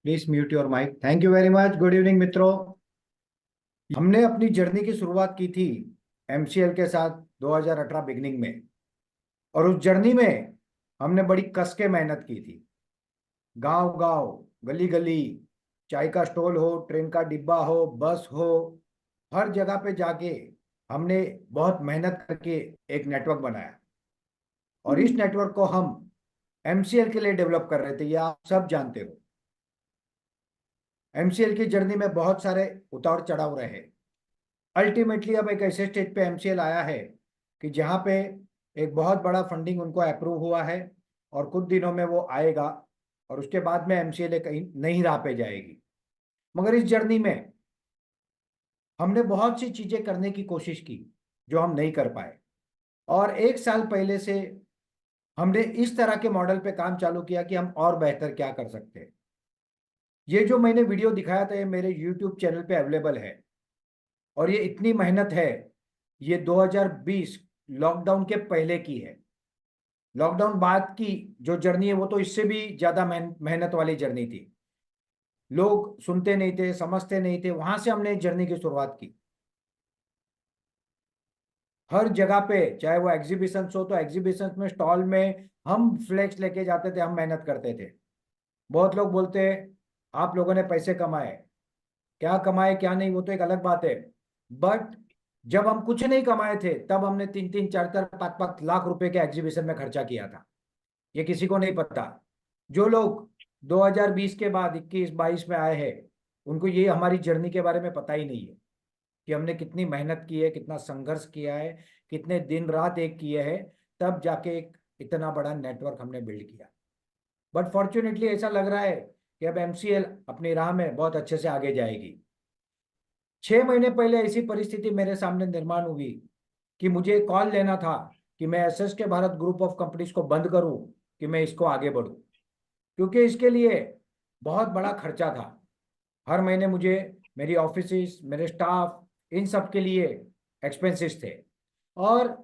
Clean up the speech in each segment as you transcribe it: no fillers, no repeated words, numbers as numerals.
Please mute your mic. Thank you very much. Good evening मित्रों। हमने अपनी journey की शुरुआत की थी एमसीएल के साथ 2018 बिगनिंग में। और उस जर्नी में हमने बड़ी कस के मेहनत की थी। गांव गांव, गली गली, चाय का स्टॉल हो, ट्रेन का डिब्बा हो, बस हो, हर जगह पे जाके हमने बहुत मेहनत करके एक नेटवर्क बनाया। और इस हम्म। नेटवर्क को हम एमसीएल के लिए डेवलप कर रहे थे, ये आप सब जानते हो। एमसीएल की जर्नी में बहुत सारे उतार चढ़ाव रहे। अल्टीमेटली अब एक ऐसे स्टेज पे एमसीएल आया है कि जहां पे एक बहुत बड़ा फंडिंग उनको अप्रूव हुआ है और कुछ दिनों में वो आएगा। और उसके बाद में एमसीएल एक नई राह पे जाएगी। मगर इस जर्नी में हमने बहुत सी चीजें करने की कोशिश की जो हम नहीं कर पाए। और एक साल पहले से हमने इस तरह के मॉडल पे काम चालू किया कि हम और बेहतर क्या कर सकते हैं। ये जो मैंने वीडियो दिखाया था ये मेरे यूट्यूब चैनल पे अवेलेबल है। और ये इतनी मेहनत है, ये 2020 लॉकडाउन के पहले की है। लॉकडाउन बाद की जो जर्नी है वो तो इससे भी ज्यादा मेहनत वाली जर्नी थी। लोग सुनते नहीं थे, समझते नहीं थे, वहां से हमने जर्नी की शुरुआत की। हर जगह पे, चाहे वो एग्जीबिशन हो तो एग्जीबिशन में, स्टॉल में हम फ्लेक्स लेके जाते थे, हम मेहनत करते थे। बहुत लोग बोलते आप लोगों ने पैसे कमाए। क्या कमाए क्या नहीं वो तो एक अलग बात है। बट जब हम कुछ नहीं कमाए थे तब हमने 3-3, 4-4, 5-5 लाख रुपए के एग्जीबिशन में खर्चा किया था। ये किसी को नहीं पता। जो लोग 2020 के बाद 21-22 में आए हैं उनको ये हमारी जर्नी के बारे में पता ही नहीं है कि हमने कितनी मेहनत की है, कितना संघर्ष किया है, कितने दिन रात एक किए हैं, तब जाके एक इतना बड़ा नेटवर्क हमने बिल्ड किया। बट फॉर्चुनेटली ऐसा लग रहा है कि अब एमसीएल अपनी राह में बहुत अच्छे से आगे जाएगी। 6 महीने पहले ऐसी परिस्थिति मेरे सामने निर्माण हुई कि मुझे कॉल लेना था कि मैं SS K Bharat group of companies को बंद करूं कि मैं इसको आगे बढ़ूं, क्योंकि इसके लिए बहुत बड़ा खर्चा था। हर महीने मुझे मेरी ऑफिस, मेरे स्टाफ, इन सब के लिए एक्सपेंसेस थे। और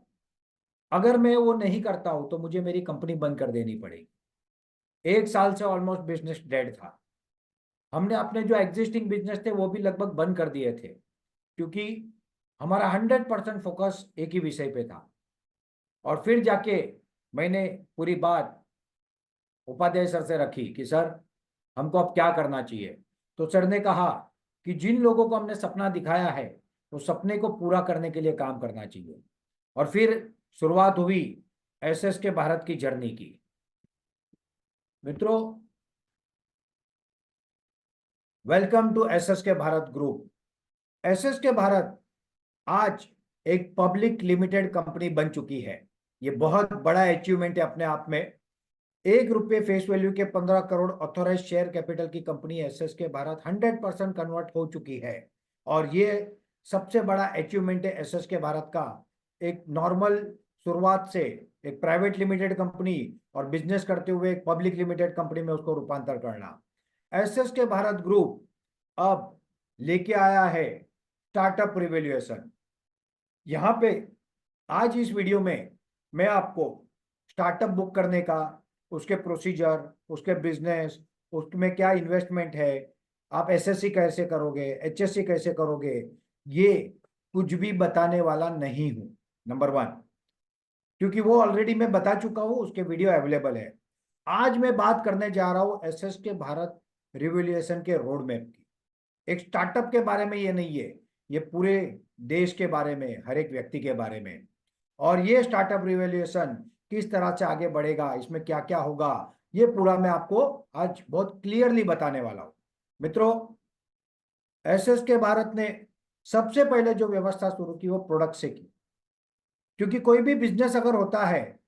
अगर मैं वो नहीं करता हूं तो मुझे मेरी कंपनी बंद कर देनी पड़ेगी। 1 साल से ऑलमोस्ट बिजनेस डेड था। हमने अपने जो एग्जिस्टिंग बिजनेस थे वो भी लगभग बंद कर दिए थे, क्योंकि हमारा 100% फोकस एक ही विषय पे था। और फिर जाके मैंने पूरी बात उपाध्याय सर से रखी कि सर हमको अब क्या करना चाहिए। तो सर ने कहा कि जिन लोगों को हमने सपना दिखाया है तो सपने को पूरा करने के लिए काम करना चाहिए। और फिर शुरुआत हुई एसएस के भारत की जर्नी की। मित्रों, welcome to SS K Bharat group. SS K Bharat आज एक पब्लिक लिमिटेड कंपनी बन चुकी है। ये बहुत बड़ा अचीवमेंट है अपने आप में। 1 रुपये फेस वैल्यू के 15 करोड़ ऑथोराइज शेयर कैपिटल की company SS K Bharat 100% convert हो चुकी है। और ये सबसे बड़ा अचीवमेंट है एसएस के भारत का। एक नॉर्मल शुरुआत से एक प्राइवेट लिमिटेड कंपनी और बिजनेस करते हुए एक पब्लिक लिमिटेड कंपनी में उसको रूपांतर करना। एसएस के भारत ग्रुप अब लेके आया है स्टार्टअप रिवोल्यूशन। यहाँ पे आज इस वीडियो में मैं आपको स्टार्टअप बुक करने का, उसके प्रोसीजर, उसके बिजनेस, उसमें क्या इन्वेस्टमेंट है, आप एसएससी कैसे करोगे, एचएससी कैसे करोगे, ये कुछ भी बताने वाला नहीं हूं। नंबर 1, क्योंकि वो ऑलरेडी मैं बता चुका हूं, उसके वीडियो अवेलेबल है। आज मैं बात करने जा रहा हूं एसएस के भारत रिवोल्यूशन के रोड मैप की। एक स्टार्टअप के बारे में ये नहीं है, ये पूरे देश के बारे में, हर एक व्यक्ति के बारे में। और ये स्टार्टअप रिवोल्यूशन किस तरह से आगे बढ़ेगा, इसमें क्या क्या होगा, ये पूरा मैं आपको आज बहुत क्लियरली बताने वाला हूं। मित्रों, एसएस के भारत ने सबसे पहले जो व्यवस्था शुरू की वो प्रोडक्ट से की। क्योंकि कोई भी बिजनेस अगर होता है,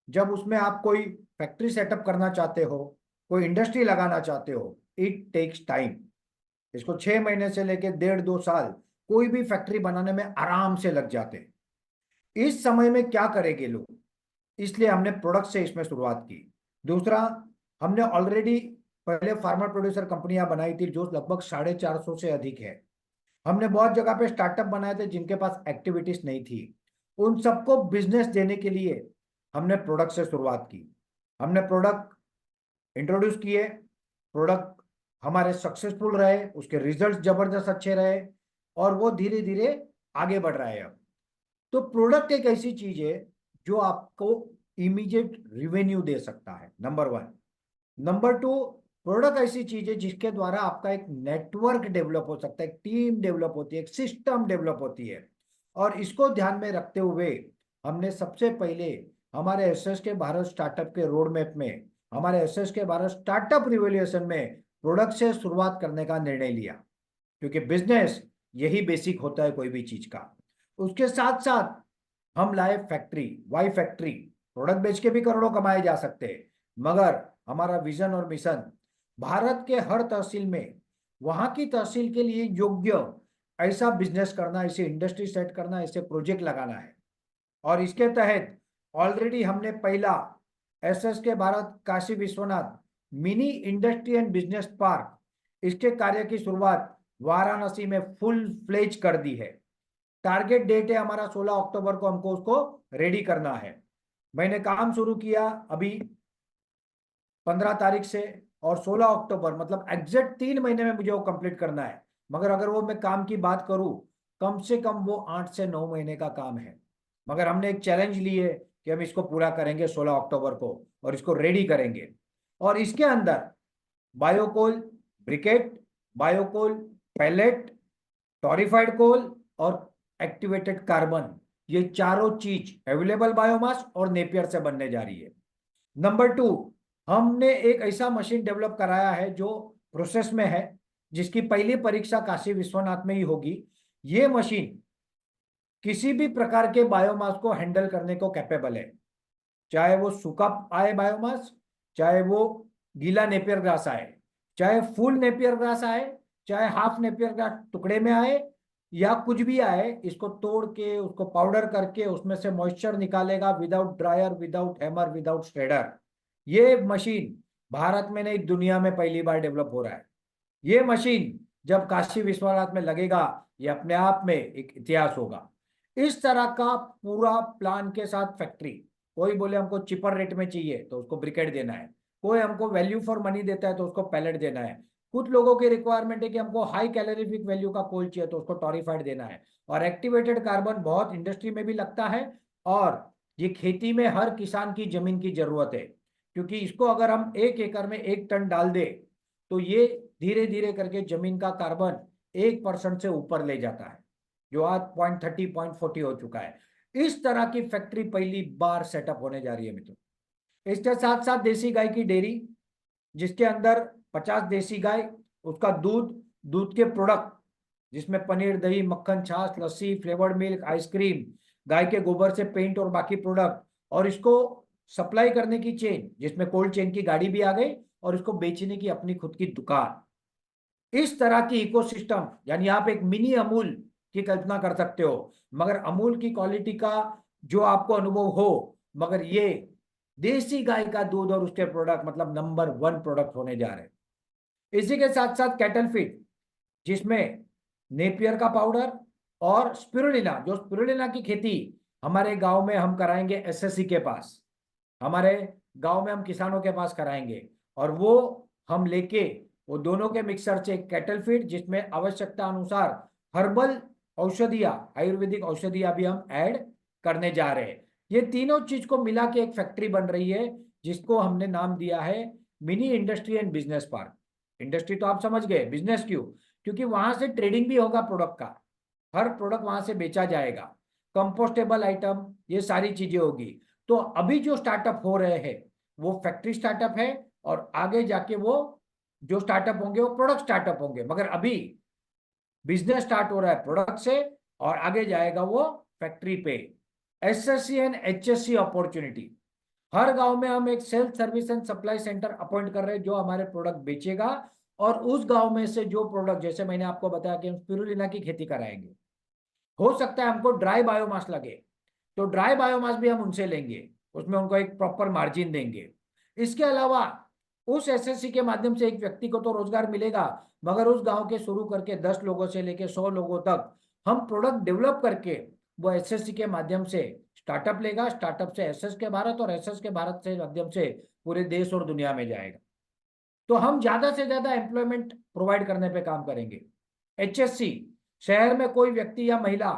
जब उसमें आप कोई फैक्ट्री सेटअप करना चाहते हो, कोई इंडस्ट्री लगाना चाहते हो, इट टेक्स टाइम। इसको 6 महीने से लेकर 1.5-2 साल कोई भी फैक्ट्री बनाने में आराम से लग जाते हैं। इस समय में क्या करेंगे लोग, इसलिए हमने प्रोडक्ट से इसमें शुरुआत की। दूसरा, हमने ऑलरेडी पहले फार्मर प्रोड्यूसर कंपनियां बनाई थी जो लगभग 450 से अधिक है। हमने बहुत जगह पे स्टार्टअप बनाए थे जिनके पास एक्टिविटीज नहीं थी। उन सबको बिजनेस देने के लिए हमने प्रोडक्ट से शुरुआत की। हमने प्रोडक्ट इंट्रोड्यूस किए, प्रोडक्ट हमारे सक्सेसफुल रहे, उसके रिजल्ट जबरदस्त अच्छे रहे, और वो धीरे धीरे आगे बढ़ रहा है अब। तो प्रोडक्ट एक ऐसी चीज है जो आपको इमीडिएट रिवेन्यू दे सकता है, number one. Number two, product ऐसी चीज है जिसके द्वारा आपका एक नेटवर्क डेवलप हो सकता है, एक टीम डेवलप होती है, एक सिस्टम डेवलप होती है। और इसको ध्यान में रखते हुए हमने सबसे पहले हमारे एसएस के भारत स्टार्टअप के रोड मैप में, हमारे SS K Bharat startup revolution में प्रोडक्ट से शुरुआत करने का निर्णय लिया, क्योंकि बिजनेस यही बेसिक होता है कोई भी चीज का। उसके साथ साथ हम लाए फैक्ट्री, वाई फैक्ट्री। प्रोडक्ट बेच के भी करोड़ों कमाए जा सकते हैं, मगर हमारा विजन और मिशन भारत के हर तहसील में वहां की तहसील के लिए योग्य ऐसा बिजनेस करना, ऐसे इंडस्ट्री सेट करना, ऐसे प्रोजेक्ट लगाना है। और इसके तहत ऑलरेडी हमने पहला SS K Bharat Kashi Vishwanath mini industry and business park, इसके कार्य की शुरुआत वाराणसी में फुल फ्लेज कर दी है। टारगेट डेट है हमारा 16 अक्टूबर को, हमको उसको रेडी करना है। मैंने काम शुरू किया अभी 15 तारीख से, और 16 अक्टूबर मतलब एग्जैक्ट 3 महीने में मुझे वो कंप्लीट करना है। मगर अगर वो मैं काम की बात करूं, कम से कम वो 8 से 9 महीने का काम है। मगर हमने एक चैलेंज ली है कि हम इसको पूरा करेंगे 16 अक्टूबर को, और इसको रेडी करेंगे। और इसके अंदर बायोकोल ब्रिकेट, बायोकोल पैलेट, टॉरिफाइड कोल और एक्टिवेटेड कार्बन, ये चारों चीज अवेलेबल बायोमास और नेपियर से बनने जा रही है। नंबर टू, हमने एक ऐसा मशीन डेवलप कराया है जो प्रोसेस में है, जिसकी पहली परीक्षा काशी विश्वनाथ में ही होगी। ये मशीन किसी भी प्रकार के बायोमास को हैंडल करने को कैपेबल है, चाहे वो सूखा आए बायोमास, चाहे वो गीला नेपियर ग्रास आए, चाहे फुल नेपियर ग्रास आए, चाहे हाफ नेपियर ग्रास टुकड़े में आए, या कुछ भी आए, इसको तोड़ के उसको पाउडर करके उसमें से मॉइस्चर निकालेगा, without dryer, without hammer, without shredder. ये मशीन भारत में नहीं, दुनिया में पहली बार डेवलप हो रहा है। ये मशीन जब काशी विश्वनाथ में लगेगा, ये अपने आप में एक इतिहास होगा। इस तरह का पूरा प्लान के साथ फैक्ट्री, कोई बोले हमको चिपर रेट में चाहिए तो उसको ब्रिकेट देना है, कोई हमको वैल्यू फॉर मनी देता है तो उसको पैलेट देना है, कुछ लोगों की रिक्वायरमेंट है कि हमको हाई कैलोरीफिक वैल्यू का कोल चाहिए तो उसको टॉरिफाइड देना है। और एक्टिवेटेड कार्बन बहुत इंडस्ट्री में भी लगता है, और ये खेती में हर किसान की जमीन की जरूरत है, क्योंकि इसको अगर हम 1 एकड़ में 1 टन डाल दे तो ये धीरे धीरे करके जमीन का कार्बन 1% से ऊपर ले जाता है, जो आज 0.30 0.40 हो चुका है। इस तरह की फैक्ट्री पहली बार सेटअप होने जा रही है मित्रों। इसके साथ साथ देसी गाय की डेयरी, जिसके अंदर 50 देसी गाय, उसका दूध, दूध के प्रोडक्ट जिसमें पनीर, दही, मक्खन, छाछ, लस्सी, फ्लेवर्ड मिल्क, आइसक्रीम, गाय के गोबर से पेंट और बाकी प्रोडक्ट, और इसको सप्लाई करने की चेन, जिसमें कोल्ड चेन की गाड़ी भी आ गई, और इसको बेचने की अपनी खुद की दुकान। इस तरह की इकोसिस्टम, यानी आप एक मिनी अमूल की कल्पना कर सकते हो, मगर अमूल की क्वालिटी का जो आपको अनुभव हो, मगर ये देसी गाय का दूध और उसके प्रोडक्ट मतलब नंबर 1 प्रोडक्ट होने जा रहे हैं। इसी के साथ साथ कैटल फीड, जिसमें नेपियर का पाउडर और स्पिरुलिना, जो स्पिरुलिना की खेती हमारे गांव में हम कराएंगे एसएससी के पास, हमारे गांव में हम किसानों के पास कराएंगे, और वो हम लेके वो दोनों के मिक्सर से कैटल फीड, जिसमें आवश्यकता अनुसार हर्बल औषधियां, आयुर्वेदिक औषधियां भी हम ऐड करने जा रहे हैं। ये तीनों चीज को मिला के एक फैक्ट्री बन रही है, जिसको हमने नाम दिया है mini industry and business park. Industry तो आप समझ गए, बिजनेस क्यों? क्योंकि वहां से ट्रेडिंग भी होगा प्रोडक्ट का, हर प्रोडक्ट वहां से बेचा जाएगा, कंपोस्टेबल आइटम, ये सारी चीजें होगी। तो अभी जो स्टार्टअप हो रहे हैं वो फैक्ट्री स्टार्टअप है, और आगे जाके वो जो स्टार्टअप होंगे वो प्रोडक्ट स्टार्टअप होंगे। मगर अभी बिजनेस स्टार्ट हो रहा है प्रोडक्ट से, और आगे जाएगा वो फैक्ट्री पे। एसएससी एंड एचएससी अपॉर्चुनिटी, हर गांव में हम एक self service and supply centre appoint कर रहे हैं जो हमारे प्रोडक्ट बेचेगा, और उस गांव में से जो प्रोडक्ट, जैसे मैंने आपको बताया कि हम स्पिरुलिना की खेती कराएंगे, हो सकता है हमको ड्राई बायोमास लगे तो ड्राई बायोमास भी हम उनसे लेंगे, उसमें उनको एक प्रॉपर मार्जिन देंगे। इसके अलावा उस एसएससी के माध्यम से एक व्यक्ति को तो रोजगार मिलेगा, मगर उस गांव के शुरू करके 10 लोगों से लेके 100 लोगों तक हम प्रोडक्ट डेवलप करके वो एसएससी के माध्यम से स्टार्टअप लेगा, स्टार्टअप से एसएस के भारत, और एसएस के भारत से माध्यम से पूरे देश और दुनिया में जाएगा। तो हम ज्यादा से ज्यादा एम्प्लॉयमेंट प्रोवाइड करने पे काम करेंगे। HSC, शहर में कोई व्यक्ति या महिला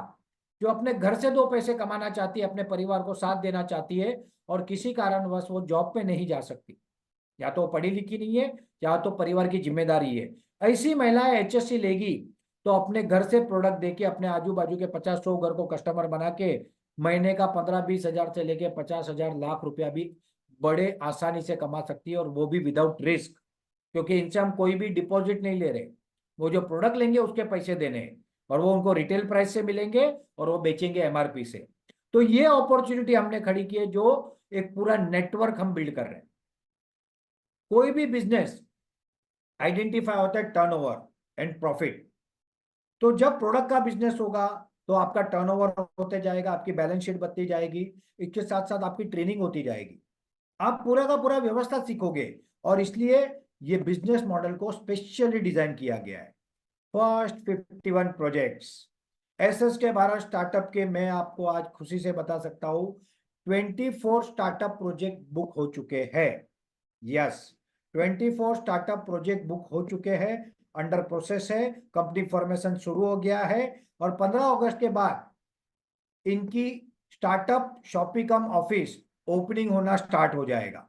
जो अपने घर से दो पैसे कमाना चाहती है, अपने परिवार को साथ देना चाहती है और किसी कारणवश वो जॉब पे नहीं जा सकती, या तो पढ़ी लिखी नहीं है या तो परिवार की जिम्मेदारी है, ऐसी महिलाएं HSC लेगी तो अपने घर से प्रोडक्ट देके अपने आजू बाजू के 50-100 घर को कस्टमर बना के महीने का 15-20 हजार से लेके 50,000 लाख रुपया भी बड़े आसानी से कमा सकती है, और वो भी विदाउट रिस्क, क्योंकि इनसे हम कोई भी डिपॉजिट नहीं ले रहे। वो जो प्रोडक्ट लेंगे उसके पैसे देने हैं और वो उनको रिटेल प्राइस से मिलेंगे और वो बेचेंगे MRP से। तो ये अपॉर्चुनिटी हमने खड़ी की है, जो एक पूरा नेटवर्क हम बिल्ड कर रहे हैं। कोई भी बिजनेस आइडेंटिफाई होता है टर्नओवर एंड प्रॉफिट। तो जब प्रोडक्ट का बिजनेस होगा तो आपका टर्नओवर होते जाएगा, आपकी बैलेंस शीट बनती जाएगी, इसके साथ साथ आपकी ट्रेनिंग होती जाएगी, आप पूरा का पूरा व्यवस्था सीखोगे। और इसलिए ये बिजनेस मॉडल को स्पेशली डिजाइन किया गया है। फर्स्ट 51 प्रोजेक्ट्स SS के भारत स्टार्टअप के, मैं आपको आज खुशी से बता सकता हूं 24 स्टार्टअप प्रोजेक्ट बुक हो चुके हैं। यस, 24 स्टार्टअप प्रोजेक्ट बुक हो चुके हैं, अंडर प्रोसेस है, कंपनी फॉर्मेशन शुरू हो गया है और 15 अगस्त के बाद इनकी स्टार्टअप शॉपी कम ऑफिस ओपनिंग होना स्टार्ट हो जाएगा।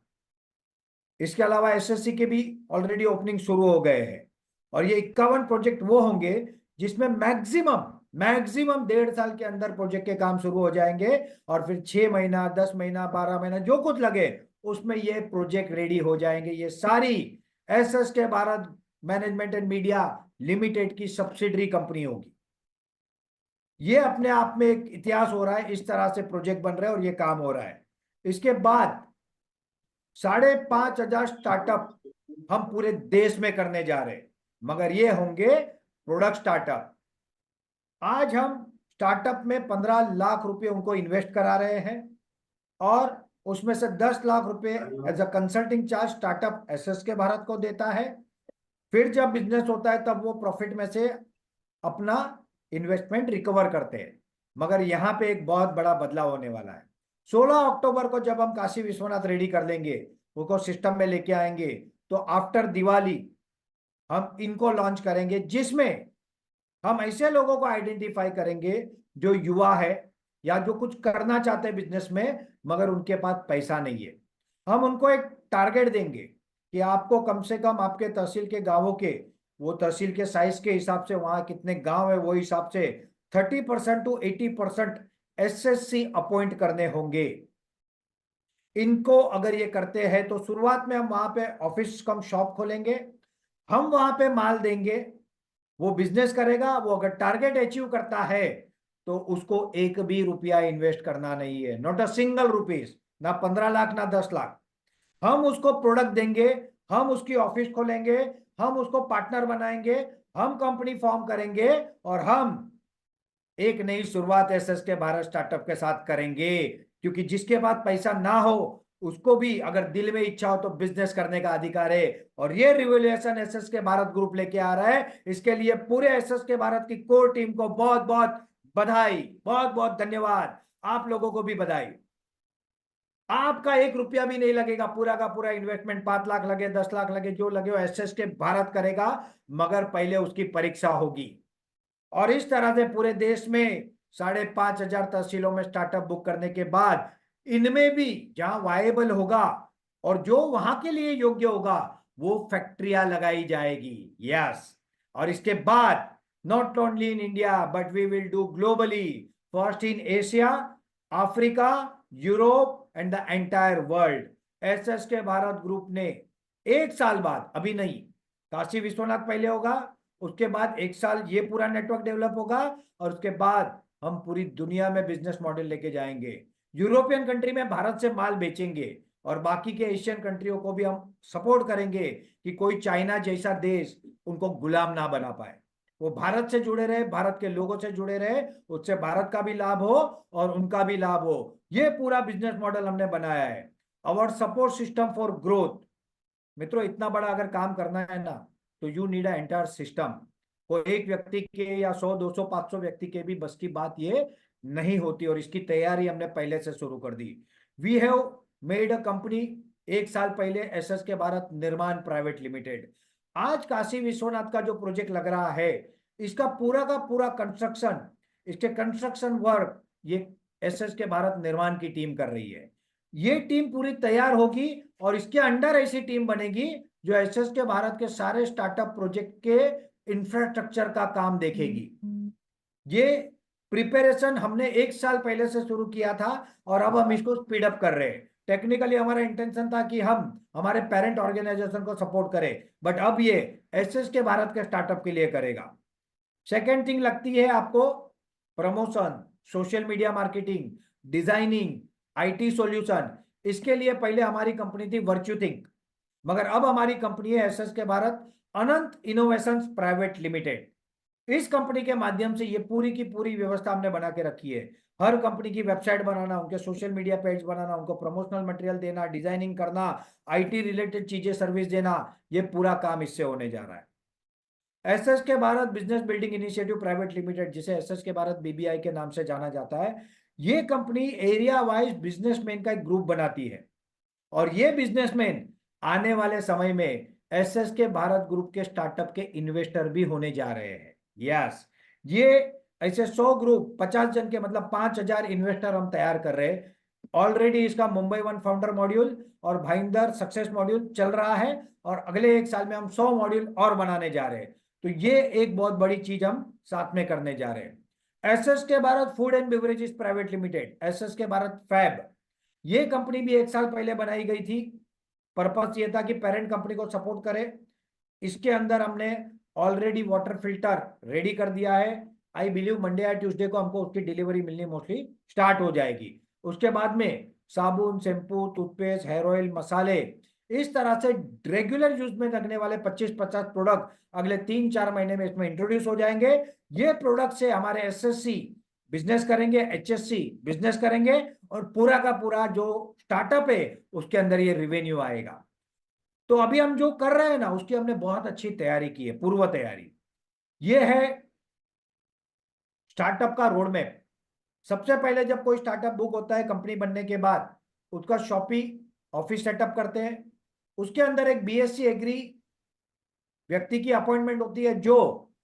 इसके अलावा SSC के भी ऑलरेडी ओपनिंग शुरू हो गए हैं। और ये 51 प्रोजेक्ट वो होंगे जिसमें मैक्सिमम 1.5 साल के अंदर प्रोजेक्ट के काम शुरू हो जाएंगे और फिर 6 महीना, 10 महीना, 12 महीना जो कुछ लगे उसमें ये प्रोजेक्ट रेडी हो जाएंगे। ये सारी SSK Bharat management and media limited की सब्सिडरी कंपनी होगी। ये अपने आप में एक इतिहास हो रहा है, इस तरह से प्रोजेक्ट बन रहे हैं और ये काम हो रहा है। इसके बाद 5,500 स्टार्टअप हम पूरे देश में करने जा रहे हैं, मगर ये होंगे प्रोडक्ट स्टार्टअप। आज हम स्टार्टअप में 15 लाख रुपए उनको इन्वेस्ट करा रहे हैं और उसमें से 10 लाख रुपए as a consulting charge startup SSK Bharat को देता है। फिर जब बिजनेस होता है तब वो प्रॉफिट में से अपना इन्वेस्टमेंट रिकवर करते हैं। मगर यहाँ पे एक बहुत बड़ा बदलाव होने वाला है। 16 अक्टूबर को जब हम काशी विश्वनाथ रेडी कर लेंगे, उनको सिस्टम में लेके आएंगे, तो आफ्टर दिवाली हम इनको लॉन्च करेंगे, जिसमें हम ऐसे लोगों को आइडेंटिफाई करेंगे जो युवा है या जो कुछ करना चाहते हैं बिजनेस में मगर उनके पास पैसा नहीं है। हम उनको एक टारगेट देंगे कि आपको कम से कम आपके तहसील के गांवों के, वो तहसील के साइज के हिसाब से वहां कितने गांव है वो हिसाब से 30% to 80% SSC अपॉइंट करने होंगे। इनको अगर ये करते हैं तो शुरुआत में हम वहां पे ऑफिस कम शॉप खोलेंगे, हम वहां पे माल देंगे, वो बिजनेस करेगा। वो अगर टारगेट अचीव करता है तो उसको एक भी रुपया इन्वेस्ट करना नहीं है, नॉट अ सिंगल रुपीज, ना 15 लाख ना 10 लाख। हम उसको प्रोडक्ट देंगे, हम उसकी ऑफिस खोलेंगे, हम उसको पार्टनर बनाएंगे, हम कंपनी फॉर्म करेंगे और हम एक नई शुरुआत SSK भारत स्टार्टअप के साथ करेंगे। क्योंकि जिसके पास पैसा ना हो उसको भी अगर दिल में इच्छा हो तो बिजनेस करने का अधिकार है। और ये रिवोल्यूशन SSK भारत ग्रुप लेके आ रहा है। इसके लिए पूरे SSK भारत की कोर टीम को बहुत बहुत बधाई, बहुत बहुत धन्यवाद। आप लोगों को भी बधाई। आपका एक रुपया भी नहीं लगेगा, पूरा का पूरा इन्वेस्टमेंट 5 लाख लगे, 10 लाख लगे, जो लगे वो SSK भारत करेगा, मगर पहले उसकी परीक्षा होगी। और इस तरह से पूरे देश में 5,500 तहसीलों में स्टार्टअप बुक करने के बाद इनमें भी जहां वायबल होगा और जो वहां के लिए योग्य होगा वो फैक्ट्रियां लगाई जाएगी। यस, और इसके बाद not only in India but we will do globally, first in Asia, Africa, Europe and the entire world. SSK Bharat group ने 1 साल बाद, अभी नहीं, काशी विश्वनाथ पहले होगा, उसके बाद 1 साल ये पूरा नेटवर्क डेवलप होगा और उसके बाद हम पूरी दुनिया में बिजनेस मॉडल लेके जाएंगे। यूरोपियन कंट्री में भारत से माल बेचेंगे और बाकी के एशियन कंट्रियों को भी हम सपोर्ट करेंगे कि कोई चाइना जैसा देश उनको गुलाम ना बना पाए। वो भारत से जुड़े रहे, भारत के लोगों से जुड़े रहे, उससे भारत का भी लाभ हो और उनका भी लाभ हो। ये पूरा बिजनेस मॉडल हमने बनाया है। Our support system for growth. मित्रों, इतना बड़ा अगर काम करना है ना तो you need a entire system. कोई एक व्यक्ति के या 100, 200, 500 व्यक्ति के भी बस की बात ये नहीं होती और इसकी तैयारी हमने पहले से शुरू कर दी। We have made a company एक साल पहले एसएसके भारत निर्माण प्राइवेट लिमिटेड। आज काशी विश्वनाथ का जो प्रोजेक्ट लग रहा है, इसका पूरा का पूरा कंस्ट्रक्शन, इसके कंस्ट्रक्शन वर्क ये एसएसके भारत निर्माण की टीम कर रही है। ये टीम पूरी तैयार होगी और इसके अंडर ऐसी टीम बनेगी जो एसएसके भारत के सारे स्टार्टअप प्रोजेक्ट के इंफ्रास्ट्रक्चर का काम देखेगी। ये प्रिपरेशन हमने एक साल पहले से शुरू किया था और अब हम इसको स्पीड अप कर रहे हैं। टेक्निकली हमारा इंटेंशन था कि हम हमारे पेरेंट ऑर्गेनाइजेशन को सपोर्ट करें, बट अब ये एसएसके भारत के स्टार्टअप के लिए करेगा। सेकेंड थिंग लगती है आपको promotion, social media marketing, designing, IT solution. इसके लिए पहले हमारी कंपनी थी वर्च्यू थिंक, मगर अब हमारी कंपनी है एसएसके भारत अनंत इनोवेशंस प्राइवेट लिमिटेड। इस कंपनी के माध्यम से ये पूरी की पूरी व्यवस्था हमने बना के रखी है। हर कंपनी की वेबसाइट बनाना, उनके सोशल मीडिया पेज बनाना, उनको प्रमोशनल मटेरियल देना, डिजाइनिंग करना, आईटी रिलेटेड चीजें सर्विस देना, ये पूरा काम इससे होने जा रहा है। SSK Bharat business building initiative private limited, जिसे एसएसके भारत बीबीआई के नाम से जाना जाता है, ये कंपनी एरिया वाइज बिजनेसमैन का एक ग्रुप बनाती है और ये बिजनेसमैन आने वाले समय में एसएसके भारत ग्रुप के स्टार्टअप के इन्वेस्टर भी होने जा रहे हैं। यस, ये ऐसे 100 ग्रुप 50 जन के मतलब 5000 इन्वेस्टर हम तैयार कर रहे हैं। ऑलरेडी इसका मुंबई वन फाउंडर मॉड्यूल और भाईंदर सक्सेस मॉड्यूल चल रहा है और अगले एक साल में हम 100 मॉड्यूल और बनाने जा रहे हैं। तो ये एक बहुत बड़ी चीज हम साथ में करने जा रहे हैं। SSK Bharat food and beverages private limited, SSK Bharat fab, ये कंपनी भी एक साल पहले बनाई गई थी। पर्पस ये था कि पेरेंट कंपनी को सपोर्ट करे। इसके अंदर हमने ऑलरेडी वाटर फिल्टर रेडी कर दिया है। आई बिलीव मंडे या ट्यूसडे को हमको उसकी डिलीवरी मिलनी मोस्टली स्टार्ट हो जाएगी। उसके बाद में साबुन, शैम्पू, टूथपेस्ट, हेयर ऑयल, मसाले, इस तरह से रेगुलर यूज में लगने वाले 25-50 प्रोडक्ट अगले 3-4 महीने में इसमें इंट्रोड्यूस हो जाएंगे। ये प्रोडक्ट से हमारे एसएससी बिजनेस करेंगे, एचएससी बिजनेस करेंगे और पूरा का पूरा जो स्टार्टअप है उसके अंदर ये रिवेन्यू आएगा। तो अभी हम जो कर रहे हैं ना, उसकी हमने बहुत अच्छी तैयारी की है, पूर्व तैयारी। ये है स्टार्टअप का रोड मैप। सबसे पहले जब कोई स्टार्टअप बुक होता है कंपनी बनने के बाद, उसका शॉपी ऑफिस सेटअप करते हैं। उसके अंदर एक बीएससी एग्री व्यक्ति की अपॉइंटमेंट होती है जो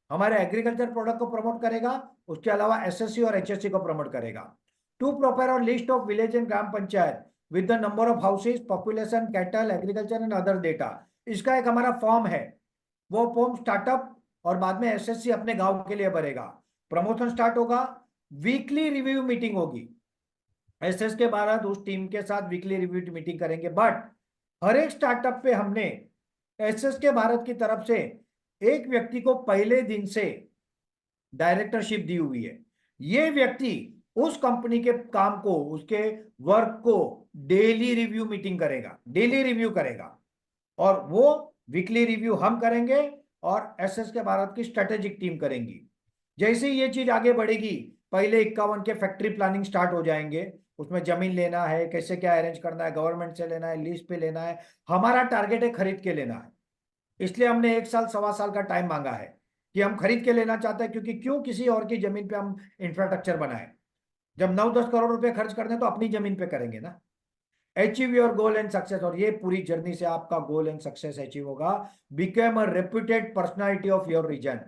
हमारे एग्रीकल्चर प्रोडक्ट को प्रमोट करेगा। उसके अलावा एसएससी और एचएससी को प्रमोट करेगा। To prepare list of village and gram panchayat with the number of houses, population, cattle, agriculture and other data. इसका एक हमारा फॉर्म है, वो फॉर्म स्टार्टअप और बाद में एसएससी अपने गांव के लिए भरेगा। प्रमोशन स्टार्ट होगा, वीकली रिव्यू मीटिंग होगी। एसएसके भारत उस टीम के साथ वीकली रिव्यू मीटिंग करेंगे। बट हर एक स्टार्टअप पे हमने एसएसके भारत की तरफ से एक व्यक्ति को पहले दिन से डायरेक्टरशिप दी हुई है। ये व्यक्ति उस कंपनी के काम को, उसके वर्क को डेली रिव्यू मीटिंग करेगा, डेली रिव्यू करेगा और वो वीकली रिव्यू हम करेंगे और एसएसके भारत की स्ट्रेटेजिक टीम करेंगी। जैसे ही ये चीज आगे बढ़ेगी, पहले 51 के फैक्ट्री प्लानिंग स्टार्ट हो जाएंगे। उसमें जमीन लेना है, कैसे क्या अरेंज करना है, गवर्नमेंट से लेना है, लीज पे लेना है। हमारा टारगेट है खरीद के लेना है। इसलिए हमने 1 साल 1.25 साल का टाइम मांगा है कि हम खरीद के लेना चाहते हैं, क्योंकि क्यों किसी और की जमीन पे हम इंफ्रास्ट्रक्चर बनाए। जब 9-10 करोड़ रुपए खर्च करने तो अपनी जमीन पे करेंगे ना। Achieve your goal and success, और ये पूरी जर्नी से आपका गोल एंड सक्सेस अचीव होगा। Become a reputed personality of your region.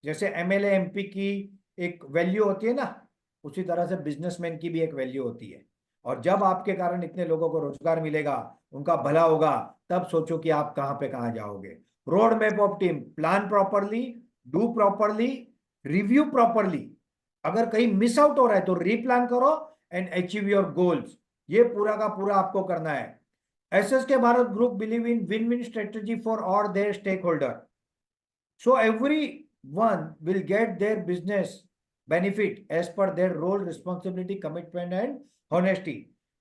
जैसे एमएलए एमपी की एक वैल्यू होती है ना, उसी तरह से बिजनेसमैन की भी एक वैल्यू होती है। और जब आपके कारण इतने लोगों को रोजगार मिलेगा, उनका भला होगा, तब सोचो कि आप कहां पे कहां जाओगे। Road map of team, plan properly, do properly, review properly. अगर कहीं मिस आउट हो रहा है तो रीप्लान करो एंड अचीव योर गोल्स। ये पूरा का पूरा आपको करना है। SSK Bharat group believe in win win strategy for all their stakeholder, so everyone will get their business benefit as per their role, responsibility, commitment and honesty।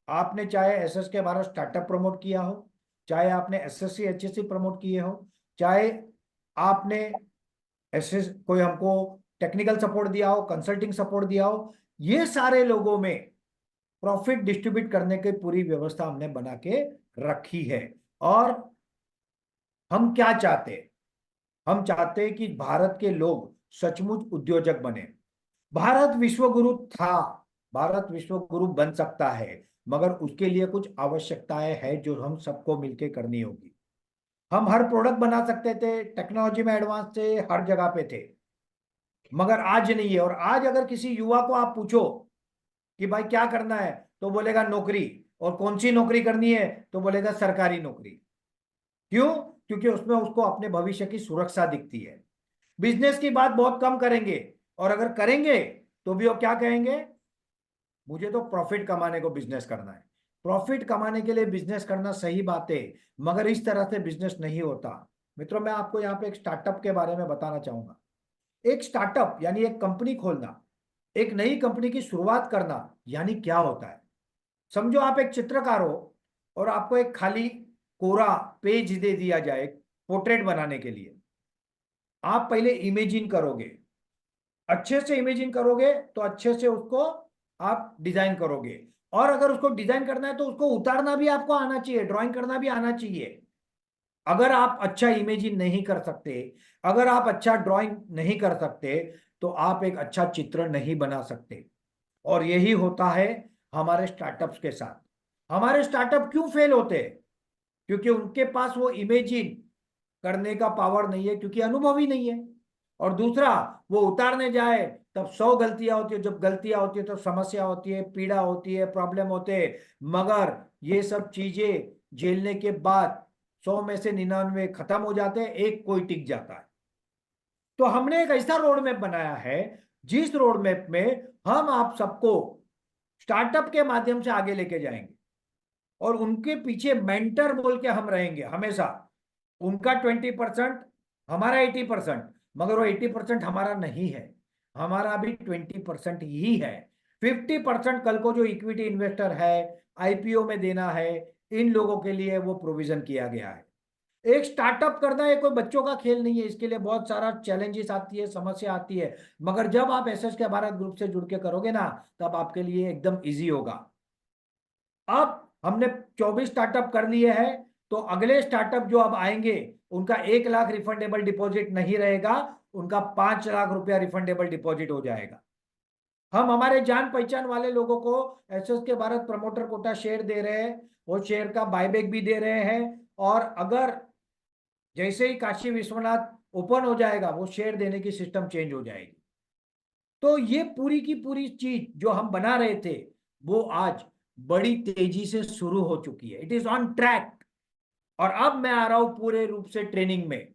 आपने चाहे SSK Bharat startup promote किया हो, चाहे आपने एसएससी एचएससी प्रमोट किए हो, चाहे आपने एसएस कोई हमको टेक्निकल सपोर्ट दिया हो, कंसल्टिंग सपोर्ट दिया हो, ये सारे लोगों में प्रॉफिट डिस्ट्रीब्यूट करने की पूरी व्यवस्था हमने बना के रखी है। और हम क्या चाहते हैं? हम चाहते हैं कि भारत के लोग सचमुच उद्योजक बने। भारत विश्वगुरु था, भारत विश्व गुरु बन सकता है, मगर उसके लिए कुछ आवश्यकताएं हैं जो हम सबको मिलकर करनी होगी। हम हर प्रोडक्ट बना सकते थे, टेक्नोलॉजी में एडवांस थे, हर जगह पे थे, मगर आज नहीं है। और आज अगर किसी युवा को आप पूछो कि भाई क्या करना है, तो बोलेगा नौकरी। और कौन सी नौकरी करनी है, तो बोलेगा सरकारी नौकरी। क्यों? क्योंकि उसमें उसको अपने भविष्य की सुरक्षा दिखती है। बिजनेस की बात बहुत कम करेंगे, और अगर करेंगे तो भी वो क्या कहेंगे, मुझे तो प्रॉफिट कमाने को बिजनेस करना है। प्रॉफिट कमाने के लिए बिजनेस करना सही बात है, मगर इस तरह से बिजनेस नहीं होता। मित्रों, मैं आपको यहाँ पे एक स्टार्टअप के बारे में बताना चाहूंगा। एक स्टार्टअप यानी एक कंपनी खोलना, एक नई कंपनी की शुरुआत करना, यानी क्या होता है। समझो आप एक चित्रकार हो, और आपको एक खाली कोरा पेज दे दिया जाए पोर्ट्रेट बनाने के लिए। आप पहले इमेजिन करोगे, अच्छे से इमेजिन करोगे, तो अच्छे से उसको आप डिजाइन करोगे। और अगर उसको डिजाइन करना है तो उसको उतारना भी आपको आना चाहिए, ड्राइंग करना भी आना चाहिए। अगर आप अच्छा इमेजिन नहीं कर सकते, अगर आप अच्छा ड्राइंग नहीं कर सकते, तो आप एक अच्छा चित्र नहीं बना सकते। और यही होता है हमारे स्टार्टअप्स के साथ। हमारे स्टार्टअप क्यों फेल होते हैं? क्योंकि उनके पास वो इमेजिन करने का पावर नहीं है, क्योंकि अनुभव ही नहीं है। और दूसरा, वो उतारने जाए तब 100 गलतियां होती है, जब गलतियां होती है तो समस्या होती है, पीड़ा होती है, प्रॉब्लम होते हैं। मगर ये सब चीजें झेलने के बाद 100 में से 99 खत्म हो जाते हैं, एक कोई टिक जाता है। तो हमने एक ऐसा रोड मैप बनाया है, जिस रोड मैप में हम आप सबको स्टार्टअप के माध्यम से आगे लेके जाएंगे। और उनके पीछे मेंटर बोल के हम रहेंगे हमेशा। उनका 20%, हमारा 80%। मगर वो 80% हमारा नहीं है, हमारा भी 20% ही है। 50% कल को जो इक्विटी इन्वेस्टर है, आईपीओ में देना है, इन लोगों के लिए वो प्रोविजन किया गया है। एक स्टार्टअप करना है कोई बच्चों का खेल नहीं है, इसके लिए बहुत सारा चैलेंजेस आती है, समस्या आती है। मगर जब आप एसएस के भारत ग्रुप से जुड़ के करोगे ना, तब आपके लिए एकदम इजी होगा। अब हमने 24 स्टार्टअप कर लिए हैं, तो अगले स्टार्टअप जो अब आएंगे, उनका 1 लाख रिफंडेबल डिपॉजिट नहीं रहेगा, उनका 5 लाख रुपया रिफंडेबल डिपॉजिट हो जाएगा। हम हमारे जान पहचान वाले लोगों को SS K Bharat promoter Kota share दे रहे हैं, वो शेयर का बायबैक भी दे रहे हैं। और अगर जैसे ही काशी विश्वनाथ ओपन हो जाएगा, वो शेयर देने की सिस्टम चेंज हो जाएगी। तो ये पूरी की पूरी चीज जो हम बना रहे थे, वो आज बड़ी तेजी से शुरू हो चुकी है, इट इज ऑन ट्रैक। और अब मैं आ रहा हूं पूरे रूप से ट्रेनिंग में,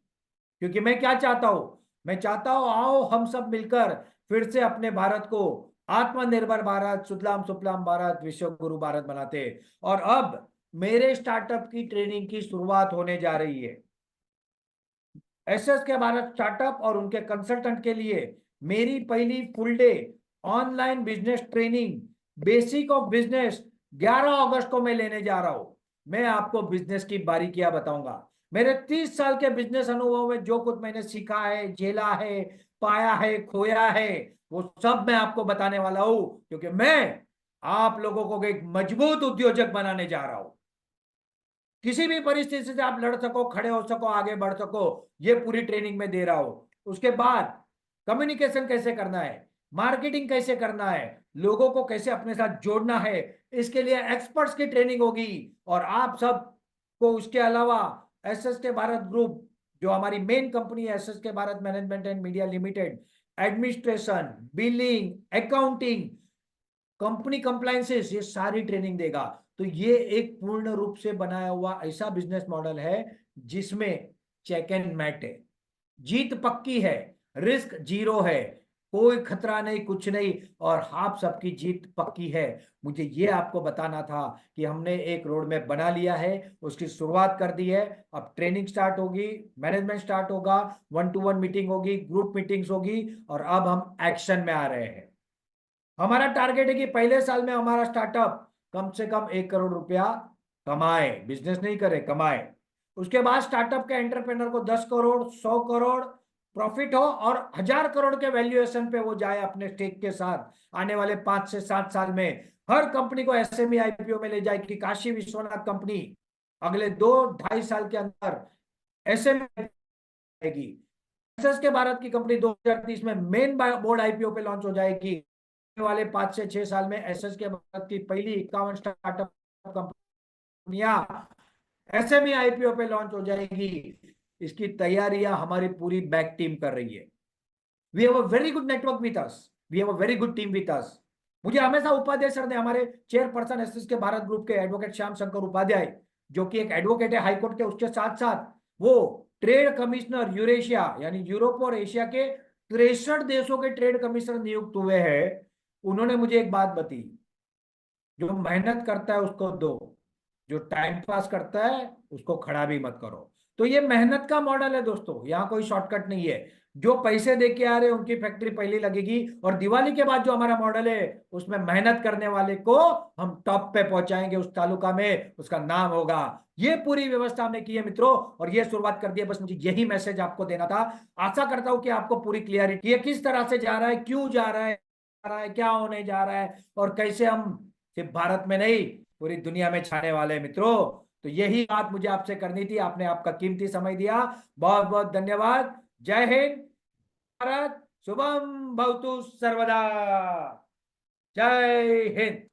क्योंकि मैं क्या चाहता हूं, मैं चाहता हूं आओ हम सब मिलकर फिर से अपने भारत को आत्मनिर्भर भारत, सुजलाम सुफलाम भारत, विश्व गुरु भारत बनाते। और अब मेरे स्टार्टअप की ट्रेनिंग की शुरुआत होने जा रही है। एसएस के भारत स्टार्टअप और उनके कंसल्टेंट के लिए मेरी पहली full day online business training, basic of business, 11 अगस्त को मैं लेने जा रहा हूं। मैं आपको बिजनेस की बारीकियां बताऊंगा। मेरे 30 साल के बिजनेस अनुभव में जो कुछ मैंने सीखा है, झेला है, पाया है, खोया है, वो सब मैं आपको बताने वाला हूं। क्योंकि मैं आप लोगों को एक मजबूत उद्योजक बनाने जा रहा हूं। किसी भी परिस्थिति से आप लड़ सको, खड़े हो सको, आगे बढ़ सको, ये पूरी ट्रेनिंग में दे रहा हूं। उसके बाद कम्युनिकेशन कैसे करना है, मार्केटिंग कैसे करना है, लोगों को कैसे अपने साथ जोड़ना है, इसके लिए एक्सपर्ट्स की ट्रेनिंग होगी। और आप सब को उसके अलावा एसएस के भारत ग्रुप, जो हमारी मेन कंपनी है, SS K Bharat management and media limited, administration, billing, accounting, company compliances, ये सारी ट्रेनिंग देगा। तो ये एक पूर्ण रूप से बनाया हुआ ऐसा बिजनेस मॉडल है, जिसमें चेक एंड मैट है, जीत पक्की है, रिस्क जीरो है, कोई खतरा नहीं, कुछ नहीं, और आप सबकी जीत पक्की है। मुझे ये आपको बताना था कि हमने एक रोड मैप बना लिया है, उसकी शुरुआत कर दी है। अब ट्रेनिंग स्टार्ट होगी, मैनेजमेंट स्टार्ट होगा, 1-to-1 मीटिंग होगी, ग्रुप मीटिंग्स होगी, और अब हम एक्शन में आ रहे हैं। हमारा टारगेट है कि पहले साल में हमारा स्टार्टअप कम से कम 1 करोड़ रुपया कमाए, बिजनेस नहीं करे, कमाए। उसके बाद स्टार्टअप के एंटरप्रेनर को 10 करोड़, 100 करोड़ प्रॉफिट हो, और 1000 करोड़ के वैल्यूएशन पे वो जाए अपने स्टेक के साथ। आने वाले 5 से 7 साल में हर कंपनी को एसएमई आईपीओ में ले जाएगी काशी विश्वनाथ कंपनी। अगले 2-2.5 साल के अंदर एसएमई आएगी। एसएस के भारत की कंपनी 2030 में मेन बोर्ड आईपीओ पे लॉन्च हो जाएगी। वाले 5 से 6 साल में एसएस के भारत की पहली 51 स्टार्टअप कंपनियां एसएमई आईपीओ पे लॉन्च हो जाएगी। इसकी तैयारियां हमारी पूरी बैक टीम कर रही है। We have a very good network with us, we have a very good team with us. मुझे हमेशा उपाध्याय सर ने, हमारे chairperson SS K Bharat group के एडवोकेट श्याम शंकर उपाध्याय, जो कि एक एडवोकेट है हाईकोर्ट के, उसके साथ साथ वो ट्रेड कमिश्नर यूरेशिया यानी यूरोप और एशिया के 63 देशों के ट्रेड कमिश्नर नियुक्त हुए हैं। उन्होंने मुझे एक बात बताई, जो मेहनत करता है उसको दो, जो टाइम पास करता है उसको खड़ा भी मत करो। तो ये मेहनत का मॉडल है दोस्तों, यहाँ कोई शॉर्टकट नहीं है। जो पैसे दे के आ रहे हैं उनकी फैक्ट्री पहले लगेगी, और दिवाली के बाद जो हमारा मॉडल है उसमें मेहनत करने वाले को हम टॉप पे पहुंचाएंगे, उस तालुका में उसका नाम होगा। ये पूरी व्यवस्था हमने की है मित्रों, और ये शुरुआत कर दी है। बस मुझे यही मैसेज आपको देना था। आशा करता हूं कि आपको पूरी क्लियरिटी है, किस तरह से जा रहा है, क्यों जा रहा है, क्या होने जा रहा है, और कैसे हम सिर्फ भारत में नहीं पूरी दुनिया में छाने वाले हैं मित्रों। तो यही बात मुझे आपसे करनी थी, आपने आपका कीमती समय दिया, बहुत बहुत धन्यवाद। जय हिंद, भारत शुभम भवतु सर्वदा। जय हिंद।